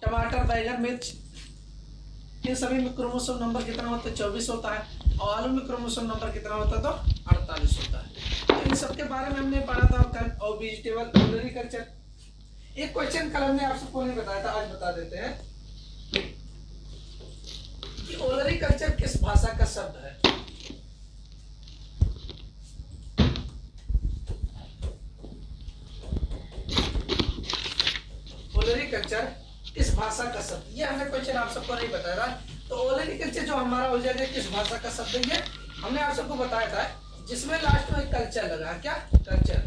टमाटर, बैगन, मिर्च, इन सभी में क्रोमोसोम नंबर कितना होता है? 24 होता है। और आलू में क्रोमोसोम नंबर कितना होता है? तो 48 होता है। तो इन सबके बारे में हमने पढ़ा था कल। और वेजिटेबल ओलरीकल्चर, एक क्वेश्चन कल हमने आप सबको नहीं बताया था, आज बता देते हैं कि ओलरीकल्चर किस भाषा का शब्द है? ओलरीकल्चर किस भाषा का शब्द? ये हमने क्वेश्चन आप सबको नहीं बताया था। तो ओलरीकल्चर जो हमारा हो जाएगा किस भाषा का शब्द है? हमने आप सबको बताया था जिसमें लास्ट में कल्चर लगा। क्या? कल्चर।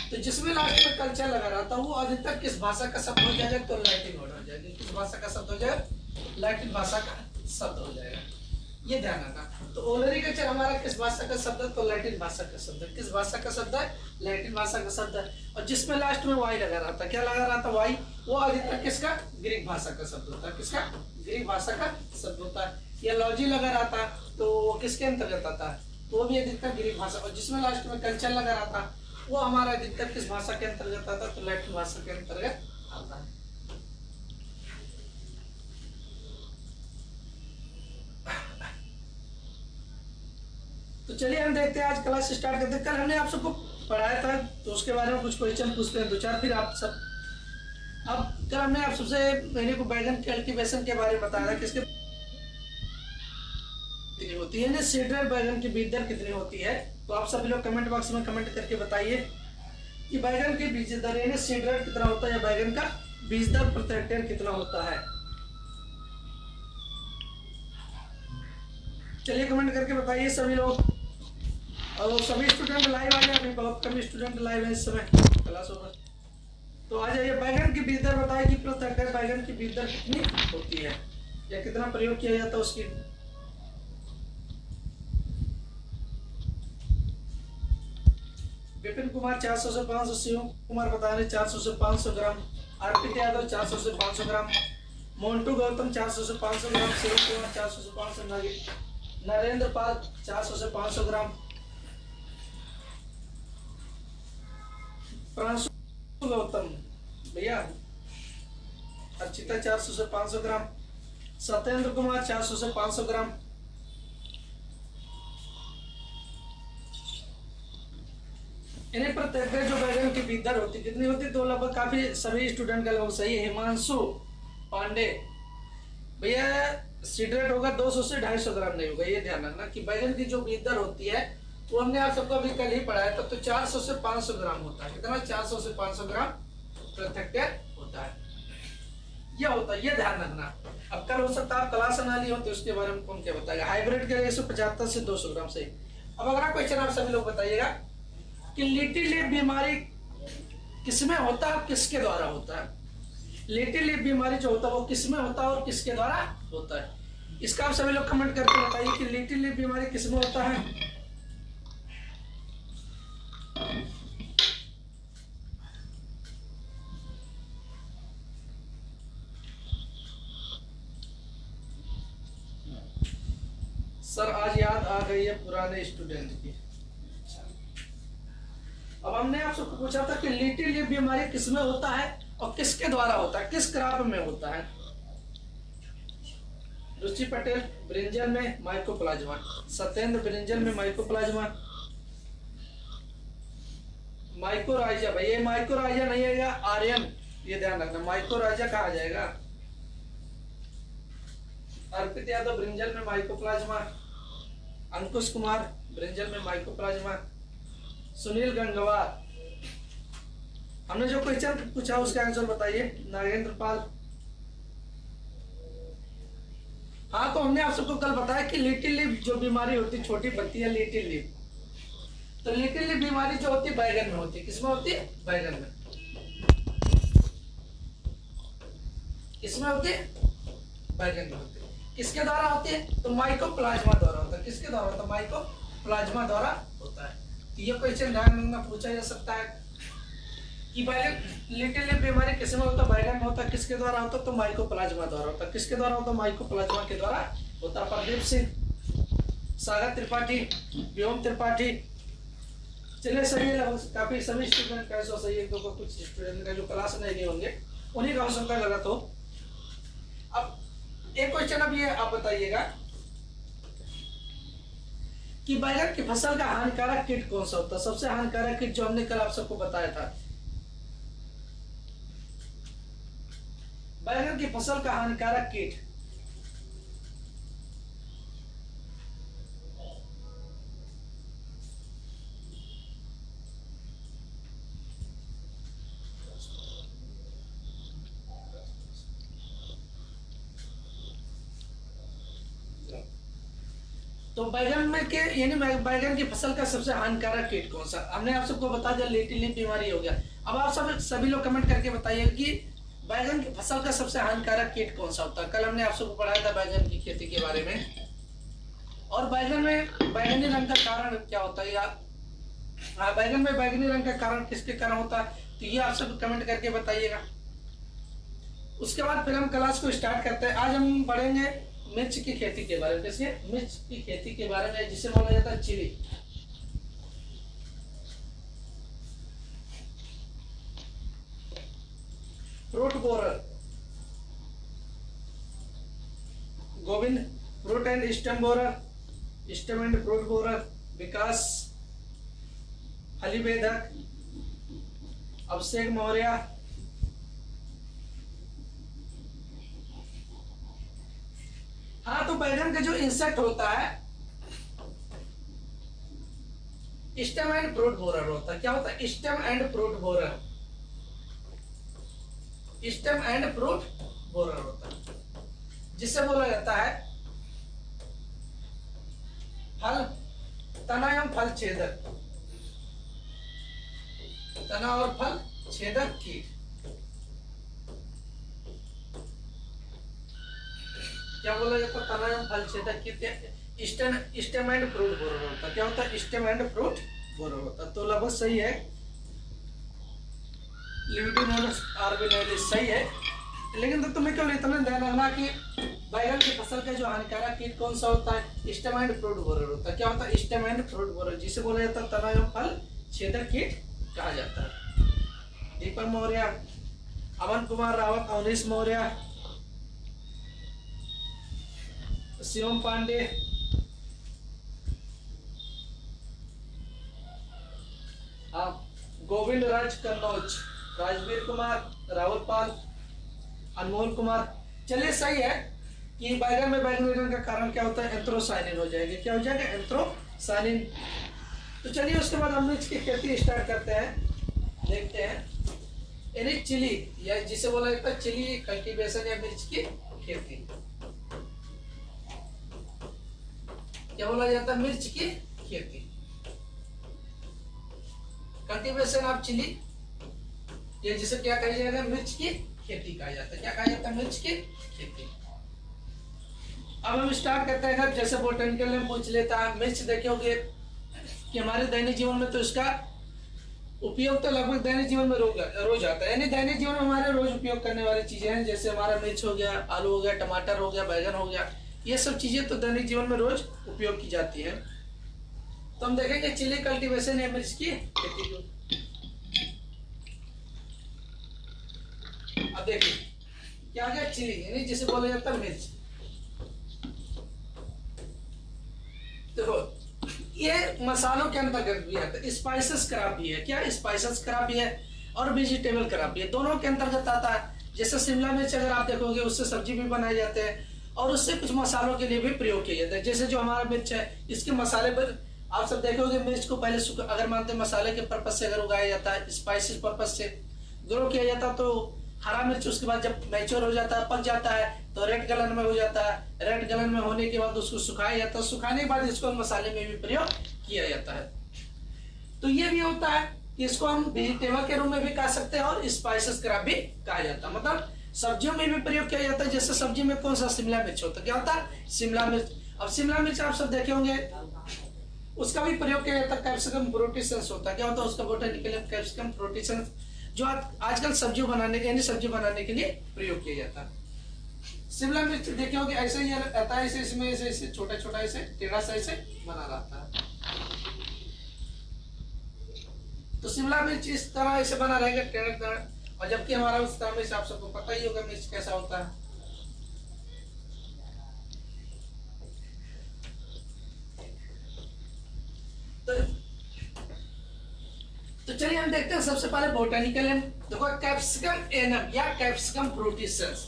तो जिसमें लास्ट में कल्चर लगा रहा था वो अधिकतर किस भाषा का शब्द हो जाएगा? तो लैटिन वर्ड हो जाएगा। किस भाषा का शब्द हो जाएगा? लैटिन भाषा का शब्द हो जाएगा। ये ध्यान रखना। तो ओलरीकल्चर हमारा किस भाषा का शब्द है? तो लैटिन भाषा का शब्द है। किस भाषा का शब्द है? लैटिन भाषा का शब्द है। और जिसमें लास्ट में वाई लगा रहा था, क्या लगा रहा था? वाई। वो अधिकतर किसका? ग्रीक भाषा का शब्द होता है। किसका? ग्रीक भाषा का शब्द होता है। या लॉजी लगा रहा था तो वो किसके अंतर्गत आता है? तो वो भी अधिकतर ग्रीक भाषा। और जिसमें लास्ट में कल्चर लगा रहा था वो हमारा अधिकतर किस भाषा के अंतर्गत आता है? तो लैटिन भाषा के अंतर्गत आता है। तो चलिए हम देखते हैं, आज क्लास स्टार्ट करते हैं। कल हमने आप सबको पढ़ाया था तो उसके बारे में कुछ क्वेश्चन पूछते हैं, दो चार, फिर आप सब। अब कल हमने आप सबसे मैंने को बैगन कल्टीवेशन के बारे में बताया था, किसके कितनी होती है ना, सीडर बैगन की बीज दर कितनी होती है? तो आप सभी लोग कमेंट बॉक्स में कमेंट करके बताइए कि बैगन की बीज दर यानी सीडर कितना होता है, या बैगन का बीज दर प्रति हेक्टेयर कितना होता है? चलिए कमेंट करके बताइए सभी लोग। और सभी स्टूडेंट लाइव आ जाए, अभी बहुत कम स्टूडेंट लाइव है इस समय क्लास ओवर। तो आ जाइए, बैगन की बीज दर बताइए कि प्रति हेक्टेयर बैगन की बीज दर कितनी होती है या कितना प्रयोग किया जाता है उसकी। विपिन कुमार 400 से 500, शिव कुमार बता रहे 400 से 500 ग्राम, अर्पित यादव 400 से 500 ग्राम, मोन्टू गौतम 400 से 500 ग्राम, शिव कुमार 400 से 500, नरेंद्र पाल 400 से 500 ग्राम, प्रांशु गौतम भैया, अर्चिता 400 से 500 ग्राम, सत्येंद्र कुमार 400 से 500 ग्राम। इन्हें प्रत्येक जो बैगन की बीज दर होती कितनी होती? तो लगभग काफी सभी स्टूडेंट का लगभग सही है। हिमांशु पांडे भैया, सीडरेट होगा 200 से 250 ग्राम नहीं होगा। ये ध्यान रखना कि बैगन की जो बीज दर होती है वो हमने आप सबको अभी कल ही पढ़ाया था। तो 400 से 500 ग्राम होता है। कितना? 400 से 500 ग्राम प्रति हेक्टेयर होता है। यह होता है, ये ध्यान रखना। अब कल हो सकता है आप क्लास ना ली हो तो उसके बारे में कौन क्या बताएगा। हाइब्रिड के 175 से 200 ग्राम से। अब अगला क्वेश्चन आप सभी लोग बताइएगा कि लिटिल लीफ बीमारी किसमें होता है, किसके द्वारा होता है? लिटिल लीफ बीमारी जो होता है वो किसमें होता है और किसके द्वारा होता है? इसका आप सभी लोग कमेंट करके बताइए कि लिटिल लीफ बीमारी किसमें होता है। सर आज याद आ गई है पुराने स्टूडेंट की। अब हमने आपसे पूछा था कि लिटिल लीफ बीमारी किसमें होता है और किसके द्वारा होता है, किस क्रॉप में होता है? रुचि पटेल ब्रिंजल में माइकोप्लाज्मा, सत्येंद्र ब्रिंजल में माइकोप्लाज्मा, माइकोराइजा। भाई ये माइकोराइजा नहीं है, आर्यन, ये ध्यान रखना, माइकोराइजा कहा जाएगा। अर्पित यादव ब्रिंजल में माइकोप्लाज्मा, अंकुश कुमार ब्रिंजल में माइकोप्लाज्मा, सुनील गंगवार। हमने जो क्वेश्चन पूछा उसका आंसर बताइए। नागेंद्र पाल। हाँ, तो हमने आप सबको कल बताया कि लिटिल लीफ जो बीमारी होती, छोटी बनती है लिटिल लीफ। तो लिटिल लीफ बीमारी जो होती है बैगन में होती है। किसमें होती है? बैगन में। किसमें होती है? बैगन में होती है। किसके द्वारा होती है? तो माइकोप्लाज्मा द्वारा होता है। किसके द्वारा होता है? माइकोप्लाज्मा द्वारा होता है। तो ये क्वेश्चन ध्यान रखना, पूछा जा सकता है कि बैगन लिटिल लीफ बीमारी किसमें होता है? बैगन में होता है। किसके द्वारा होता है? तो माइकोप्लाज्मा द्वारा होता है। किसके द्वारा होता है? माइकोप्लाज्मा के द्वारा होता है। प्रदीप सिंह, सागर त्रिपाठी, व्योम त्रिपाठी। चलिए सही है, काफी सभी स्टूडेंट का सही है। तो कुछ स्टूडेंट का जो क्लास नहीं होंगे उन्हीं का हो सकता है गलत हो। अब एक क्वेश्चन अब ये आप बताइएगा कि बैगन की फसल का हानिकारक कीट कौन सा होता है? सबसे हानिकारक कीट जो हमने कल आप सबको बताया था, बैगन की फसल का हानिकारक कीट। तो बैगन में के यानी बैगन की फसल का सबसे हानिकारक कीट कौन सा? हमने आप सबको बता दिया, लेटी लीफ बीमारी हो गया। अब आप सब सभी लोग कमेंट करके बताइए कि बैगन की फसल का सबसे हानिकारक कीट कौन सा होता है। कल हमने आप सबको पढ़ाया था बैगन की खेती के बारे में। और बैगन में बैगनी रंग का कारण क्या होता है, या बैगन में बैगनी रंग का कारण किसके कारण होता है, तो ये आप सब कमेंट करके बताइएगा। उसके बाद फिर हम क्लास को स्टार्ट करते हैं। आज हम पढ़ेंगे मिर्च की खेती के बारे में। कैसे? मिर्च की खेती के बारे में, जिसे बोला जाता है chilli. Fruit borer, Govind fruit and stem borer, stem and fruit borer, Vikas हलिवेदक, अभिषेक मौर्य, हाँ। तो बैगन का जो इंसेक्ट होता है स्टेम एंड फ्रूट बोरर होता है। क्या होता है? Stem and fruit borer, stem and fruit borer होता है, जिसे बोला जाता है फल तना एवं फल छेदक, तना और फल छेदक कीट। क्या बोला जाता है? तना एवं फल छेदक कीट, स्टेम एंड फ्रूट बोरर होता है। क्या होता है? स्टेम एंड फ्रूट बोरर होता है। तो लगभग सही है, लिविडोनोडस आर्बिनेलिस सही है। लेकिन तो तुम्हें केवल इतना ध्यान रखना कि बैगन की फसल का जो हानिकारक कीट कौन सा होता है? स्टेम एंड फ्रूट बोरर होता है। क्या होता है? स्टेम एंड फ्रूट बोरर, जिसे बोला जाता है तना एवं फल छेदक कीट कहा जाता है। दीपक मौर्य, अमन कुमार रावत, अवनीश मौर्य, शिवम पांडे, गोविंद राज कन्नौज, राजवीर कुमार, राहुल पाल, अनमोल कुमार। चलिए सही है कि बैगन में बैगनी रंग का कारण क्या होता है? एंथ्रोसाइनिन हो जाएगा। क्या हो जाएगा? एंथ्रोसाइनिन। तो चलिए उसके बाद हम मिर्च की खेती स्टार्ट करते हैं, देखते हैं। यानी चिली, या जिसे बोला जाता है चिली कल्टीवेशन या मिर्च की खेती। क्या बोला जाता है? मिर्च की खेती, कल्टीवेशन ऑफ चिली, ये जिसे क्या कहा जाएगा? मिर्च की खेती कहा जाता है। क्या कहा जाता है? मिर्च की खेती। अब हम स्टार्ट करते हैं। जैसे बोटेनिकल में पूछ लेता है, मिर्च देखोगे कि हमारे दैनिक जीवन में तो इसका उपयोग तो लगभग दैनिक जीवन में रोज आता है। यानी दैनिक जीवन में हमारे रोज उपयोग करने वाली चीजें हैं। जैसे हमारा मिर्च हो गया, आलू हो गया, टमाटर हो गया, बैगन हो गया, ये सब चीजें तो दैनिक जीवन में रोज उपयोग की जाती है। तो हम देखेंगे चिली कल्टीवेशन या मिर्च की खेती को। अब देखिए क्या आ गया? चिली, यानी जिसे बोला जाता है मिर्च। देखो ये मसालों के अंतर्गत भी है, स्पाइसेस क्रॉप भी है। क्या? स्पाइसेस क्रॉप भी है और वेजिटेबल क्रॉप भी है, दोनों के अंतर्गत आता है। जैसे शिमला मिर्च अगर आप देखोगे उससे सब्जी भी बनाए जाते हैं और उससे कुछ मसालों के लिए भी प्रयोग किया जाता है। जैसे जो हमारा मिर्च है, इसके मसाले पर आप सब देखोगे मिर्च को पहले अगर मानते हैं मसाले के पर्पज से अगर उगाया जाता है, स्पाइसेस पर्पज से ग्रो किया जाता है, तो हरा मिर्च उसके बाद जब मैच्योर हो जाता है, पक जाता है, तो रेड कलर में हो जाता है। रेड कलर में होने के बाद उसको सुखाया जाता है, सुखाने के बाद इसको मसाले में भी प्रयोग किया जाता है। तो ये भी होता है कि इसको हम वेजिटेबल के रूप में भी कह सकते हैं और स्पाइसेस क्रॉप भी कहा जाता है। मतलब सब्जियों में भी प्रयोग किया जाता है। जैसे सब्जी में कौन सा? शिमला मिर्च होता है। क्या होता है? शिमला मिर्च। अब शिमला मिर्च आप सब देखे होंगे, उसका भी प्रयोग किया जाता है। कैप्सिकम प्रोटीसेंस होता है। क्या होता है? उसका बोटेनिकल कैप्सिकम प्रोटीसेंस, जो आजकल सब्जियों बनाने के यानी सब्जी बनाने के लिए प्रयोग किया जाता है। शिमला मिर्च देखे होंगे ऐसे ही रहता है, ऐसे इसमें ऐसे छोटा छोटा ऐसे टेढ़ा सा ऐसे बना रहता है। तो शिमला मिर्च इस तरह ऐसे बना रहेगा टेढ़ा टेढ़ा, और जबकि हमारा उस मिर्च आप सबको पता ही होगा मिर्च कैसा होता है। तो चलिए हम देखते हैं सबसे पहले बोटेनिकल नेम। देखो कैप्सिकम एनम या कैप्सिकम फ्रूटिसेंस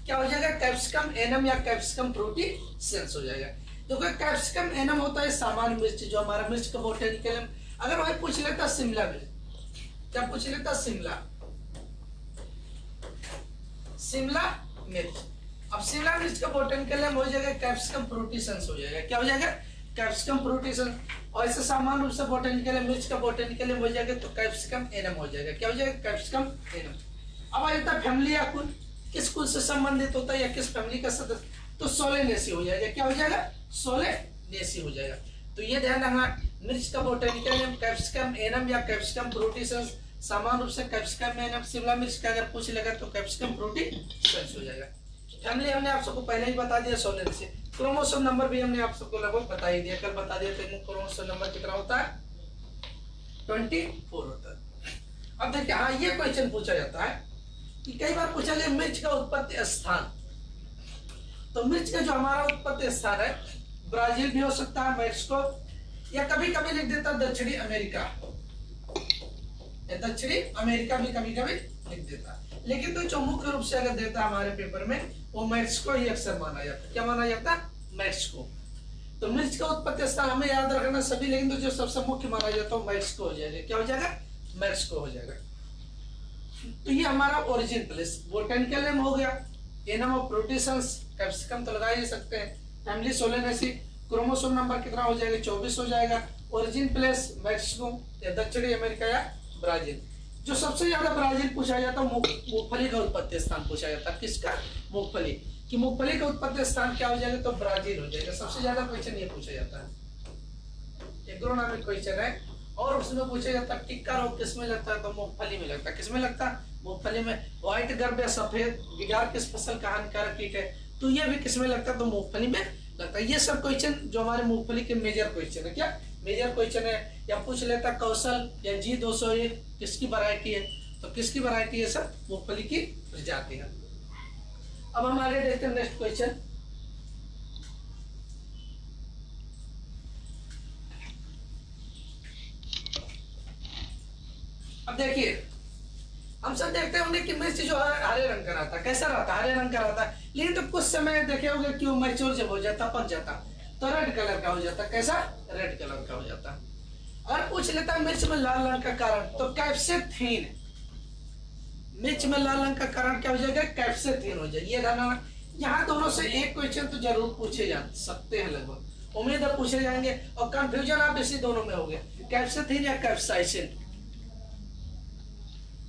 क्या हो जाएगा, कैप्सिकम एनम या कैप्सिकम फ्रूटिसेंस हो जाएगा। देखो कैप्सिकम एनम होता है सामान्य मिर्च, जो हमारा मिर्च का बोटेनिकल नेम। अगर वही पूछ लेता शिमला मिर्च, क्या पूछ लेता, शिमला मिर्च। अब शिमला मिर्च का बोटेनिकल नेम हो जाएगा कैप्सिकम फ्रूटिसेंस हो जाएगा। क्या हो जाएगा, कैप्सिकम फ्रूटिसेंस। और ऐसे सामान्य रूप से बोटेनिकल नेम मिर्च का बोटेनिकल नेम हो जाएगा तो कैप्सिकम एनम हो जाएगा। क्या हो जाएगा, कैप्सिकम एनम। अब आ जाता है फैमिली या कुल, किस कुल से संबंधित होता है या किस फैमिली का सदस्य, तो सोलेनेसी हो जाएगा। क्या हो जाएगा, सोलेनेसी हो जाएगा। तो ये ध्यान रखना, मिर्च का बोटेनिकल नेम कैप्सिकम एनम या कैप्सिकम फ्रूटिसेंस, सामान्य रूप से कैप्सिकम एनम। शिमला मिर्च का अगर पूछ लेगा तो कैप्सिकम फ्रूटिसेंस हो जाएगा। फैमिली हमने आप सबको पहले ही बता दिया सोलेनेसी। क्रोमोसोम नंबर भी हमने आप सबको लगभग बता ही दिया, कल बता दिया। तो क्रोमोसोम नंबर कितना होता है, 24 होता है। अब देखिए, हाँ ये क्वेश्चन पूछा जाता है कि कई बार पूछा गया मिर्च का उत्पत्ति स्थान। तो मिर्च का जो हमारा उत्पत्ति स्थान है, ब्राजील भी हो सकता है, मैक्सिको, या कभी कभी लिख देता दक्षिणी अमेरिका, दक्षिणी अमेरिका भी कभी कभी लिख देता। लेकिन तो जो मुख्य रूप से अगर देता हमारे पेपर में, वो मैक्सिको ही अक्सर माना जाता। क्या माना जाता, मैक्सिको। तो मिर्च का उत्पत्ति स्थान हमें याद रखना सभी, लेकिन तो जो सबसे मुख्य माना जाता है मैक्सिको हो जाएगा। क्या हो जाएगा, मैक्सिको हो जाएगा। तो ये हमारा ओरिजिन प्लेस बोटेनिकल नेम हो गया। एनम ऑफ फ्रूटिसेंस, कैप्सिकम तो लगा ही सकते हैं। फैमिली सोलेनेसी, क्रोमोसोम नंबर कितना हो जाएगा, 24 हो जाएगा। ओरिजिन प्लेस मैक्सिको या दक्षिणी अमेरिका या ब्राजील। जो सबसे ज्यादा ब्राजील पूछा जाता है, मूंगफली का उत्पत्ति स्थान पूछा जाता है। किसका, मूंगफली कि मूंगफली का उत्पत्ति स्थान क्या हो जाएगा, तो ब्राजील हो जाएगा। सबसे ज्यादा क्वेश्चन ये पूछा जाता है, एग्रोनॉमिक क्वेश्चन है। और उसमें पूछा जाता है टिक्का रोग किसमें लगता है, तो मूंगफली में लगता है। किसमें लगता है, मूंगफली में। व्हाइट गर्भ या सफेद बिगाड़ किस फसल का हानिकारक कीट है, तो ये भी किसमें लगता है, तो मूंगफली में लगता है। ये सब क्वेश्चन जो हमारे मूंगफली के मेजर क्वेश्चन है, क्या मेजर क्वेश्चन है। या पूछ लेता कौशल या G201 किसकी वैरायटी है, तो किसकी वैरायटी है, सब मूंगफली की प्रजाति है। अब हम आगे देखते हैं नेक्स्ट क्वेश्चन। अब देखिए, हम सब देखते होंगे कि मिर्च जो है हरे रंग का रहता है। कैसा रहता है, हरे रंग का रहता है। लेकिन तो कुछ समय देखे होंगे क्यों मैच्योर जब हो जाता, पक जाता, तो रेड कलर का हो जाता। कैसा, रेड कलर का हो जाता। और पूछ लेता मिर्च में लाल रंग का कारण, तो कैप्सेथीन। मिर्च में लाल रंग का कारण क्या हो जाएगा, कैप्सेथीन हो जाएगा। ये ध्यान, यहाँ दोनों से एक क्वेश्चन तो जरूर पूछे जा सकते हैं, लगभग उम्मीद है पूछे जाएंगे। और कंफ्यूजन आप इसी दोनों में हो गया, कैप्सेथीन या कैप्साइसिन।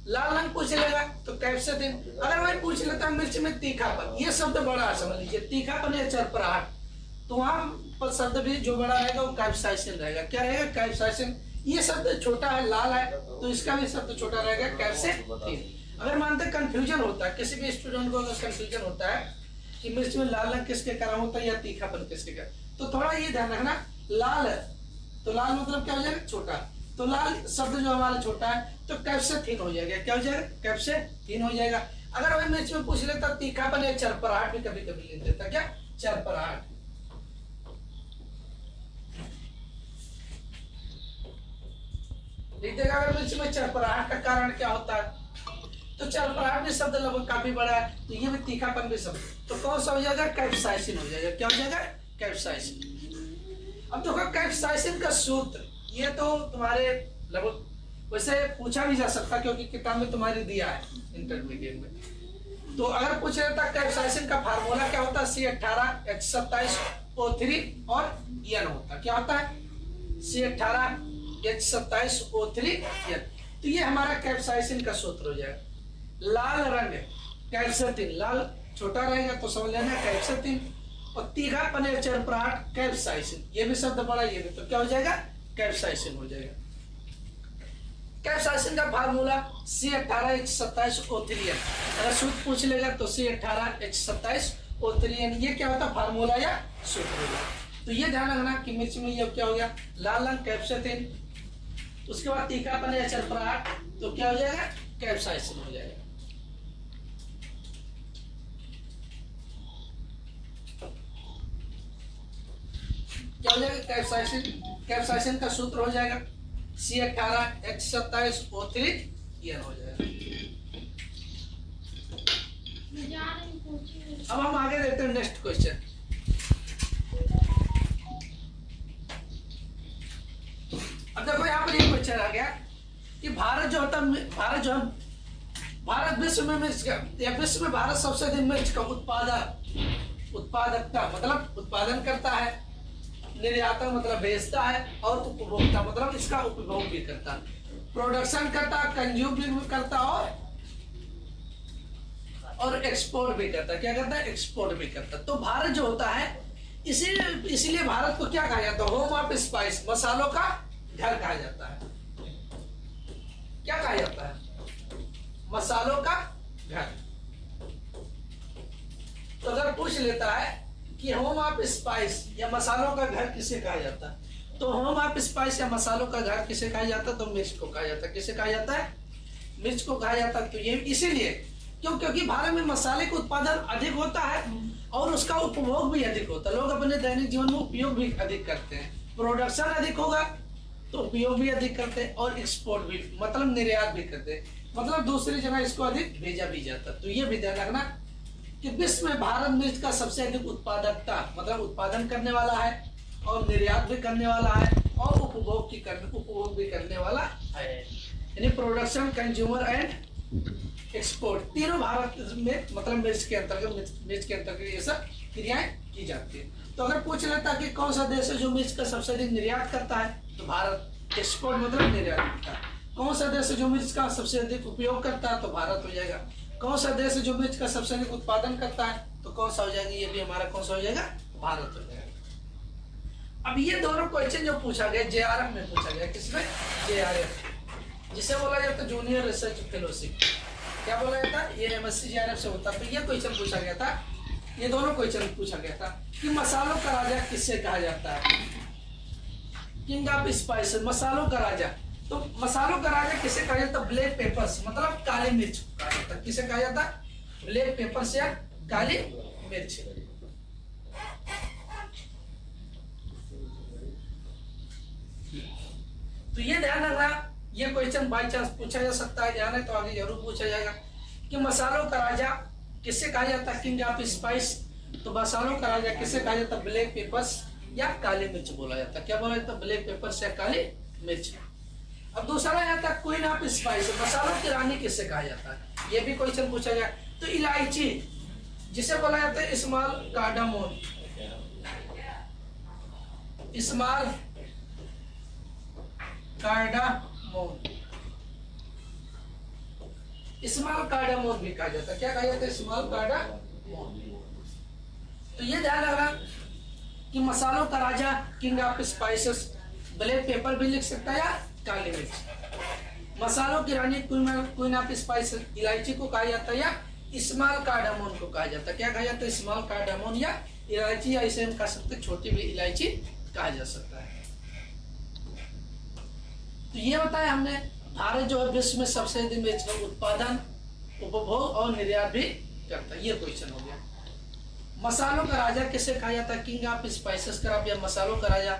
लाल रंग पूछ लेगा तो कैप्सेथीन। अगर वही पूछ लेता मिर्च में तीखापन, ये शब्द बड़ा समझ लीजिए, तीखापन या चरपराहट, तो वहां पर शब्द भी जो बड़ा रहेगा वो कैप्साइसिन रहेगा। क्या रहेगा, कैप्साइसिन। ये शब्द छोटा है, लाल है, तो इसका भी शब्द छोटा रहेगा, कैप्सेथीन। अगर मानते कंफ्यूजन होता है, किसी भी स्टूडेंट को अगर कंफ्यूजन होता है कि मिर्च में लाल रंग किसके कारण होता है या तीखापन किसके कारण, तो थोड़ा ये ध्यान रखना, लाल है तो लाल मतलब क्या हो जाएगा, छोटा। तो लाल शब्द जो हमारा छोटा है तो कैप्सेथीन हो जाएगा। क्या हो जाएगा, कैप्सेथीन हो जाएगा। अगर वही मिर्च में पूछ लेता तीखापन या चरपराहट भी कभी कभी लिख देता, क्या, चरपराहट। लिख देगा अगर मिर्च में चरपराहट का कारण क्या होता है, तो चरपराहट भी शब्द लगभग काफी बड़ा है, तो ये भी तीखापन भी शब्द, तो कौन सा हो जाएगा, कैप्साइसिन हो जाएगा। क्या हो जाएगा, कैप्साइसिन। अब देखो कैप्साइसिन का सूत्र, ये तो तुम्हारे लगभग वैसे पूछा भी जा सकता क्योंकि किताब में तुम्हारे दिया है इंटरमीडिएट में। तो अगर पूछ लेता कैप्साइसिन का फार्मूला क्या होता है, C18H27O3 और N होता। क्या होता है, C18H27O3N। तो ये हमारा कैप्साइसिन का सूत्र हो जाएगा। लाल रंग कैप्सेथीन, लाल छोटा रहेगा तो समझ लेना कैप्सेथीन। और तीखापन या चरपराहट कैप्साइसिन, ये भी शब्द बड़ा, ये भी, तो क्या हो जाएगा, कैप्साइसिन हो जाएगा। कैप्साइसिन का फार्मूला C18H27O3N। अगर सूत्र पूछ लेगा तो C18H27O3N, ये क्या होता है, फार्मूला या सूत्र होगा। तो ये ध्यान रखना कि मिर्च में ये क्या हो गया, लाल रंग कैप्सेथीन, उसके बाद तीखापन या चरपराहट, तो क्या हो जाएगा, कैप्साइसिन हो जाएगा। क्या हो जाएगा कैप्साइसिन, कैप्साइसिन का सूत्र हो जाएगा C18H27O3 हो जाएगा। अब हम आगे देखते हैं नेक्स्ट क्वेश्चन। अब देखो यहाँ पर ये क्वेश्चन आ गया कि भारत जो होता भारत विश्व में मिर्च का या विश्व में भारत सबसे अधिक मिर्च का उत्पादकता मतलब उत्पादन करता है, निर्यातक मतलब बेचता है, और उपभोक्ता मतलब इसका उपभोग भी करता है, प्रोडक्शन करता, कंज्यूम भी करता और एक्सपोर्ट भी करता। क्या करता है? एक्सपोर्ट भी करता। तो भारत जो होता है इसीलिए भारत को क्या कहा जाता है? होम ऑफ स्पाइस, मसालों का घर कहा जाता है। क्या कहा जाता है? मसालों का घर। तो अगर पूछ लेता है कि होम ऑफ स्पाइस या मसालों का घर किसे कहा जाता है, तो होम ऑफ स्पाइस या मसालों का घर किसे कहा जाता है? तो मिर्च को कहा जाता है। किसे कहा जाता है? मिर्च को कहा जाता है। तो ये इसीलिए क्योंकि भारत में मसाले का उत्पादन अधिक होता है और उसका उपभोग भी अधिक होता है। लोग अपने दैनिक जीवन में उपयोग भी अधिक करते हैं। प्रोडक्शन अधिक होगा तो उपयोग भी अधिक करते हैं और एक्सपोर्ट भी मतलब निर्यात भी करते हैं, मतलब दूसरी जगह इसको अधिक भेजा भी जाता है। तो ये भी ध्यान रखना कि विश्व में भारत मिर्च का सबसे अधिक उत्पादकता मतलब उत्पादन करने वाला है और निर्यात भी करने वाला है और उपभोग भी करने वाला है। यानी प्रोडक्शन, कंज्यूमर एंड एक्सपोर्ट तीनों भारत में मतलब मिर्च के अंतर्गत ये सब क्रियाएं की जाती है। तो अगर पूछ लेता कि कौन सा देश है जो मिर्च का सबसे अधिक निर्यात करता है, तो भारत। एक्सपोर्ट मतलब निर्यात करता है। कौन सा देश है जो मिर्च का सबसे अधिक उपयोग करता है, तो भारत हो जाएगा। कौन सा देश है जो मिर्च का सबसे अधिक उत्पादन करता है, तो कौन सा हो जाएगा? ये भी हमारा कौन सा हो जाएगा? भारत हो जाएगा। अब ये दोनों क्वेश्चन जो पूछा गया JRF में पूछा गया, किसमें? JRF, जिसे बोला जाता है जूनियर रिसर्च फेलोशिप। क्या बोला जाता है? ये MSc JRF से होता। तो ये क्वेश्चन पूछा गया था, ये दोनों क्वेश्चन पूछा गया था कि मसालों का राजा किससे कहा जाता है? किंग ऑफ स्पाइसेस, मसालों का राजा। तो मसालों का राजा किसे कहा जाता है? ब्लैक पेपर्स मतलब काली मिर्च कहा जाता है। किसे कहा जाता है? ब्लैक पेपर्स या काली मिर्च। तो ये ध्यान रखना, ये क्वेश्चन बाई चांस पूछा जा सकता है, ध्यान है तो आगे जरूर पूछा जाएगा कि मसालों का राजा किससे कहा जाता है? King of spice. तो मसालों का राजा किससे कहा जाता है? ब्लैक पेपर्स या काली मिर्च बोला जाता है। क्या बोला जाता है? ब्लैक पेपर्स या काली मिर्च। अब दूसरा आता है क्वीन ऑफ स्पाइस, मसालों की रानी किससे कहा जाता है? ये भी क्वेश्चन पूछा गया। तो इलायची जिसे बोला जाता है small cardamom, small cardamom, small cardamom भी कहा जाता है। क्या कहा जाता है? Small cardamom. तो ये ध्यान रखना कि मसालों का राजा king of spices, black pepper भी लिख सकता है या काली मिर्च। मसालों की रानी क्वीन ऑफ स्पाइस इलायची को कहा जाता है या स्मॉल कार्डामोन को कहा जाता है। क्या कहा जाता है? स्मॉल कार्डामोन या इलायची, या इसे हम कह सकते छोटी भी इलायची कहा जा सकता है। तो ये बताया हमने भारत जो है विश्व में सबसे अधिक मिर्च का उत्पादन, उपभोग और निर्यात भी करता है। ये क्वेश्चन हो गया। मसालों का राजा किसे कहा जाता है? किंग ऑफ स्पाइसेस का या मसालों का राजा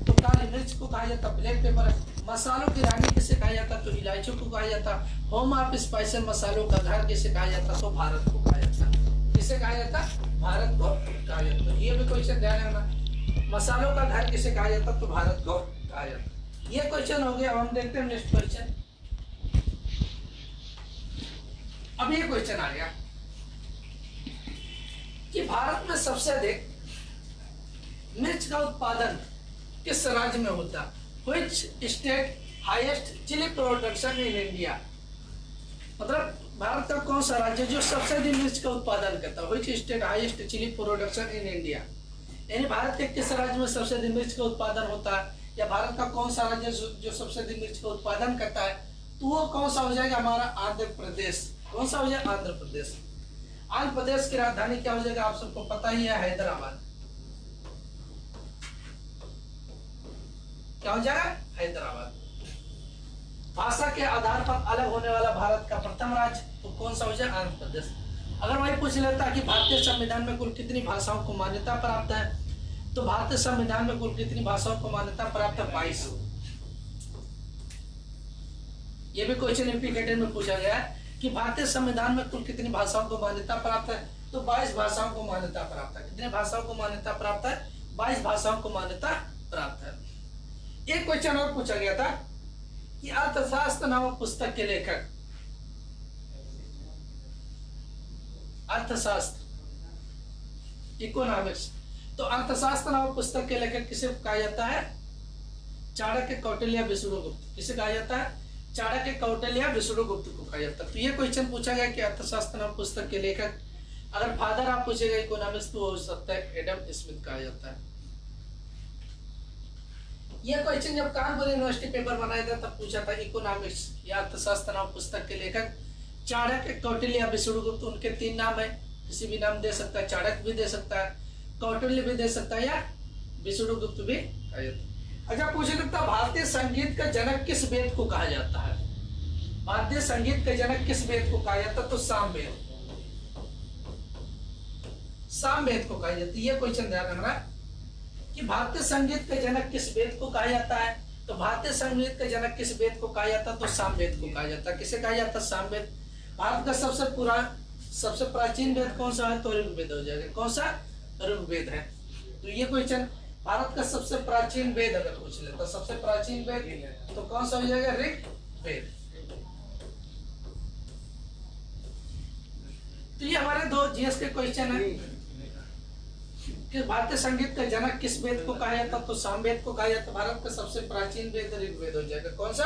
तो काली मिर्च को कहा जाता है, ब्लैक पेपर। मसालों की रानी किसे कहा जाता? तो इलायची को कहा जाता। होम ऑफ स्पाइसेस मसालों का घर किसे कहा जाता? तो भारत को कहा जाता। किसे कहा जाता? भारत को कहा जाता। ये भी क्वेश्चन ध्यान रखना, मसालों का घर किसे कहा जाता? तो भारत को कहा जाता। ये क्वेश्चन हो गया। अब हम देखते हैं नेक्स्ट क्वेश्चन। अब ये क्वेश्चन आ गया कि भारत में सबसे अधिक मिर्च का उत्पादन किस राज्य में होता है? Which state highest chili production in India? मतलब भारत का कौन सा राज्य जो सबसे अधिक मिर्च का उत्पादन करता है? Which state highest chili production in India? यानी भारत के किस राज्य में सबसे अधिक मिर्च का उत्पादन होता है, या भारत का कौन सा राज्य जो सबसे अधिक मिर्च का उत्पादन करता है? तो वो कौन सा हो जाएगा? हमारा आंध्र प्रदेश। कौन सा हो जाएगा? आंध्र प्रदेश। आंध्र प्रदेश की राजधानी क्या हो जाएगा? आप सबको पता ही है, हैदराबाद। क्या हो जाएगा? हैदराबाद। भाषा के आधार पर अलग होने वाला भारत का प्रथम राज्य तो कौन सा हो जाए? आंध्र प्रदेश। अगर वही पूछ लेता कि भारतीय संविधान में कुल कितनी भाषाओं को मान्यता प्राप्त है, तो भारतीय संविधान में कुल कितनी भाषाओं को मान्यता प्राप्त है? 22। ये भी क्वेश्चन एमपीसीक्यू में पूछा गया है कि भारतीय संविधान में कुल कितनी भाषाओं को मान्यता प्राप्त है? तो 22 भाषाओं को मान्यता प्राप्त है। कितने भाषाओं को मान्यता प्राप्त है? 22 भाषाओं को मान्यता प्राप्त है। एक क्वेश्चन और पूछा गया था कि अर्थशास्त्र नामक पुस्तक के लेखक, अर्थशास्त्र इकोनॉमिक्स, तो अर्थशास्त्र नामक पुस्तक के लेखक किसे कहा जाता है? चाणक्य, कौटिल्य, विष्णुगुप्त। किसे कहा जाता है? चाणक्य, कौटिल्य, विष्णुगुप्त को कहा जाता है। तो ये क्वेश्चन पूछा गया कि अर्थशास्त्र नामक पुस्तक के लेखक, अगर फादर आप पूछेगा इकोनॉमिक्स तो हो सकता है एडम स्मिथ कहा जाता है। यह क्वेश्चन जब कानपुर यूनिवर्सिटी पेपर बनाया था तब पूछा था इकोनॉमिक्स या अर्थशास्त्र नामक पुस्तक के लेखक चाणक्य, कौटिल्य, विष्णुगुप्त। उनके 3 नाम है, किसी भी नाम दे सकता है, चाणक्य भी दे सकता है, कौटिल्य भी दे सकता है या विष्णुगुप्त भी कहा जाता है। अच्छा पूछ सकता, भारतीय संगीत का जनक किस वेद को कहा जाता है? भारतीय संगीत का जनक किस वेद को कहा जाता है? तो सामवेद, सामवेद को कहा जाता है। ये क्वेश्चन ध्यान रखना कि भारतीय संगीत का जनक किस वेद को कहा जाता है? तो भारतीय संगीत का जनक किस वेद को कहा जाता है? तो सामवेद को कहा जाता है। किसे कहा जाता है? सामवेद। भारत का सबसे प्राचीन वेद कौन सा है? तो ऋग्वेद हो जाएगा। कौन सा? ऋग्वेद है। तो ये क्वेश्चन भारत का सबसे प्राचीन वेद अगर पूछ ले तो सबसे प्राचीन वेद तो कौन सा हो जाएगा? ऋग्वेद। तो ये हमारे 2 जीएस के क्वेश्चन है कि भारतीय संगीत का जनक किस वेद को कहा जाता? तो सामवेद को कहा जाता। भारत का सबसे प्राचीन वेद ऋग्वेद हो जाएगा। कौन सा?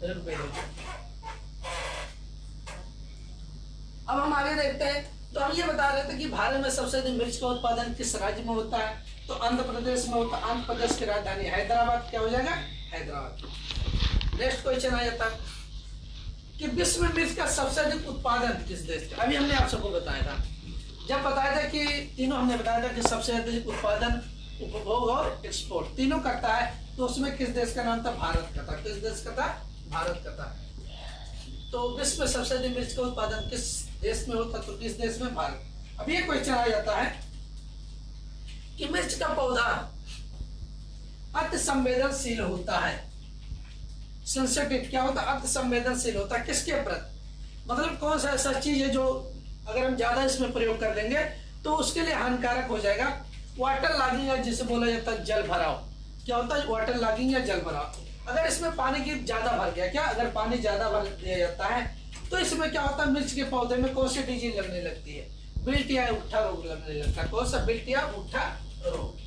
ऋग्वेद हो जाएगा। अब हम आगे देखते हैं। तो हम ये बता रहे थे कि भारत में सबसे अधिक मिर्च का उत्पादन किस राज्य में होता है? तो आंध्र प्रदेश में होता है। आंध्र प्रदेश की राजधानी हैदराबाद। क्या हो जाएगा? हैदराबाद। नेक्स्ट क्वेश्चन आ जाता है कि विश्व में मिर्च का सबसे अधिक उत्पादन किस देश का? अभी हमने आप सबको बताया था, जब बताया था कि तीनों हमने बताया था कि सबसे अधिक उत्पादन, उपभोग और एक्सपोर्ट तीनों करता है, तो उसमें किस देश का नाम था? भारत का था। किस देश का था? भारत का था। तो विश्व में सबसे अधिक मिर्च का उत्पादन किस देश में होता? तो किस देश में? भारत। अब ये क्वेश्चन आ जाता है कि मिर्च का पौधा अति संवेदनशील होता है। सेंसिटिव क्या होता है? अति संवेदनशील होता है। किसके प्रति? मतलब कौन सा ऐसा चीज है जो अगर हम ज्यादा इसमें प्रयोग कर लेंगे तो उसके लिए हानिकारक हो जाएगा? वाटर लॉगिंग है, जिसे बोला जाता है जल भराव। क्या होता है? वाटर लॉगिंग या जल भराव। अगर इसमें पानी की ज्यादा भर गया, क्या अगर पानी ज्यादा भर दिया जाता है तो इसमें क्या होता है? मिर्च के पौधे में कौन सी डिजीज लगने लगती है? बिल्ट या उठा रोग लगने लगता है। कौन सा? बिल्ट या उठा रोग।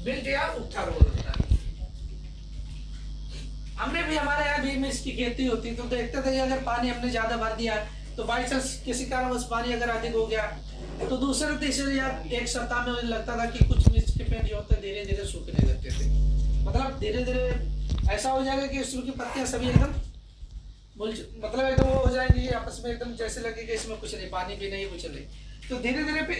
बिल्ट या उठा रोग लगता है। हमने भी, हमारे यहाँ भी मिर्च की खेती होती तो देखते थे अगर पानी हमने ज्यादा भर दिया तो बाई चांस किसी कारणवश पानी अगर अधिक हो गया तो दूसरे तीसरे या एक सप्ताह में मुझे लगता था कि कुछ मिर्च के पेड़ जो होते धीरे धीरे सूखने लगते थे। मतलब धीरे धीरे ऐसा हो जाएगा कि उसकी पत्तियां सभी एकदम मतलब एकदम वो हो जाएंगी आपस में, एकदम जैसे लगेगा इसमें कुछ नहीं, पानी भी नहीं, कुछ नहीं। तो धीरे धीरे पे